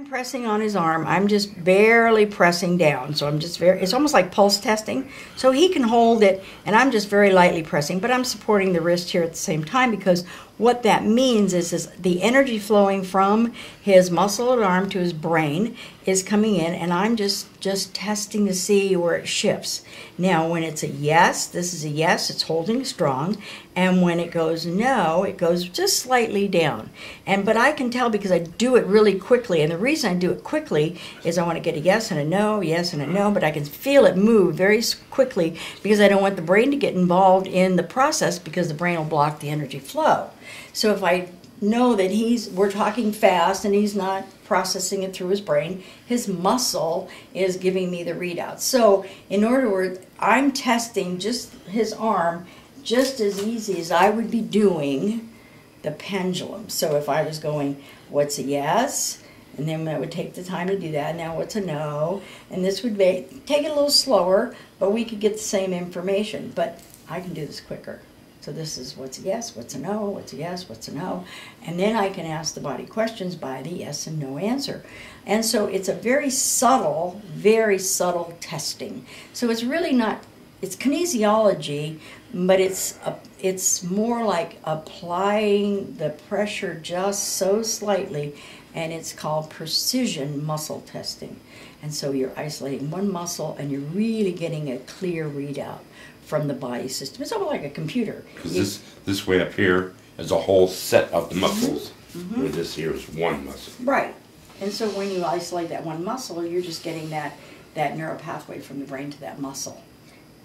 I'm pressing on his arm, I'm just barely pressing down. So I'm just it's almost like pulse testing. So he can hold it, and I'm just very lightly pressing, but I'm supporting the wrist here at the same time, because what that means is the energy flowing from his muscle and arm to his brain is coming in, and I'm just testing to see where it shifts. Now, when it's a yes, this is a yes, it's holding strong, and when it goes no, it goes just slightly down. But I can tell because I do it really quickly, and the reason I do it quickly is I want to get a yes and a no, but I can feel it move very quickly because I don't want the brain to get involved in the process, because the brain will block the energy flow. So if I know that we're talking fast and he's not processing it through his brain, his muscle is giving me the readout. So in other words, I'm testing just his arm just as easy as I would be doing the pendulum. So if I was going, what's a yes? And then I would take the time to do that. Now what's a no? And this would take it a little slower, but we could get the same information. But I can do this quicker. So this is what's a yes, what's a no, what's a yes, what's a no. And then I can ask the body questions by the yes and no answer. And so it's a very subtle testing. So it's really not, it's kinesiology, but it's more like applying the pressure just so slightly, and it's called precision muscle testing. And so you're isolating one muscle and you're really getting a clear readout from the body system. It's almost like a computer. Because this way up here is a whole set of the muscles, where this here is one muscle. Right. And so when you isolate that one muscle, you're just getting that neural pathway from the brain to that muscle,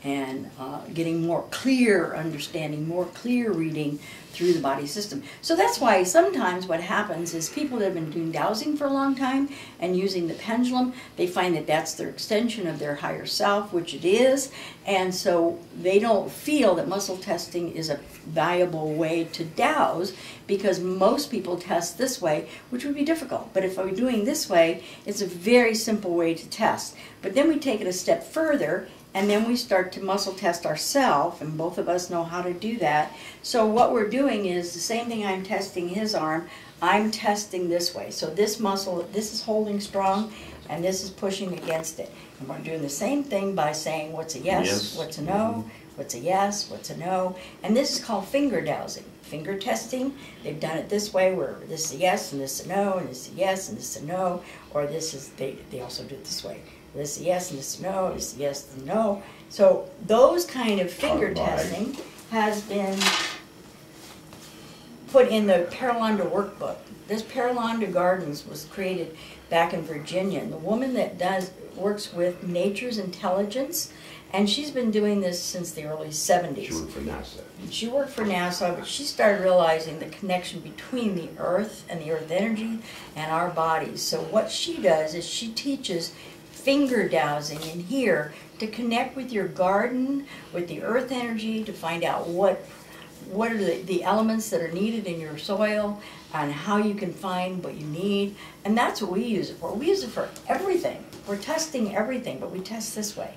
and getting more clear understanding, more clear reading through the body system. So that's why sometimes what happens is people that have been doing dowsing for a long time and using the pendulum, they find that that's their extension of their higher self, which it is, and so they don't feel that muscle testing is a valuable way to dowse, because most people test this way, which would be difficult. But if we're doing this way, it's a very simple way to test. But then we take it a step further, and then we start to muscle test ourselves, and both of us know how to do that. So what we're doing is the same thing I'm testing his arm, I'm testing this way. So this muscle, this is holding strong, and this is pushing against it. And we're doing the same thing by saying what's a yes, what's a no, what's a yes, what's a no. And this is called finger dowsing. Finger testing, they've done it this way, where this is a yes, and this is a no, and this is a yes, and this is a no, or this is, they also do it this way. This is a yes, and this is a no, this is a yes, and no. So those kind of finger testing has been put in the Paralanda workbook. This Paralanda Gardens was created back in Virginia, and the woman that works with nature's intelligence, and she's been doing this since the early 70s. She worked for NASA. She worked for NASA, but she started realizing the connection between the earth and the earth energy and our bodies. So what she does is she teaches finger dowsing in here to connect with your garden, with the earth energy, to find out what are the elements that are needed in your soil, and how you can find what you need. And that's what we use it for. We use it for everything. We're testing everything, but we test this way.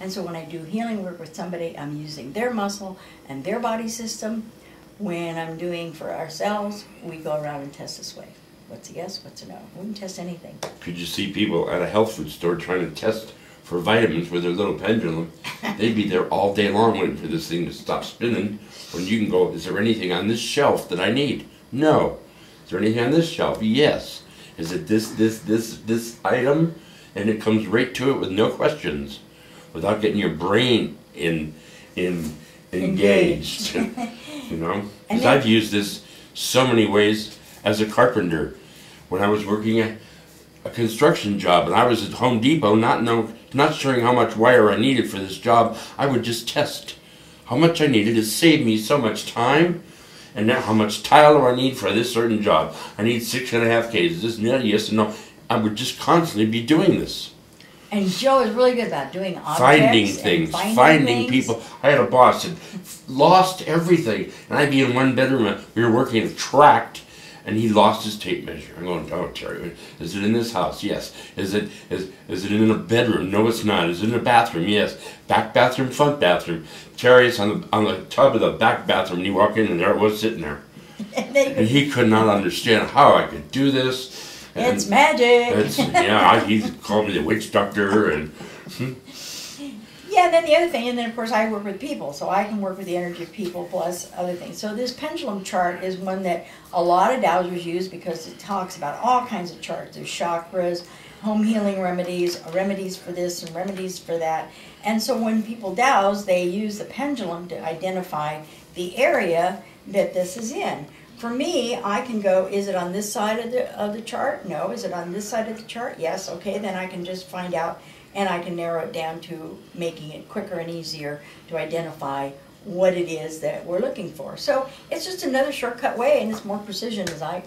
And so when I do healing work with somebody, I'm using their muscle and their body system. When I'm doing for ourselves, we go around and test this way. What's a yes, what's a no? We can test anything. Could you see people at a health food store trying to test for vitamins with their little pendulum? They'd be there all day long waiting for this thing to stop spinning, when you can go, is there anything on this shelf that I need? No. Is there anything on this shelf? Yes. Is it this item? And it comes right to it with no questions, without getting your brain engaged. You know? Because I've used this so many ways as a carpenter. When I was working a construction job and I was at Home Depot, not sure how much wire I needed for this job, I would just test how much I needed. It saved me so much time. And now, how much tile do I need for this certain job? I need 6.5 Ks. This and that, yes and no. I would just constantly be doing this. And Joe is really good about doing objects, finding things, finding people. I had a boss that lost everything, and I'd be in one bedroom. We were working a tract, and he lost his tape measure. I'm going, oh, Terry, is it in this house? Yes. Is it in a bedroom? No, it's not. Is it in a bathroom? Yes. Back bathroom, front bathroom. Terry, it's on the tub of the back bathroom. And you walk in, and there it was sitting there. And he could not understand how I could do this. It's magic. Yeah, he called me the witch doctor, and yeah. And then the other thing, and then of course I work with people, so I can work with the energy of people plus other things. So this pendulum chart is one that a lot of dowsers use because it talks about all kinds of charts. There's chakras, home healing remedies, remedies for this and remedies for that. And so when people dowse, they use the pendulum to identify the area that this is in. For me, I can go, is it on this side of the chart? No. Is it on this side of the chart? Yes. Okay, then I can just find out, and I can narrow it down to making it quicker and easier to identify what it is that we're looking for. So it's just another shortcut way, and it's more precision as I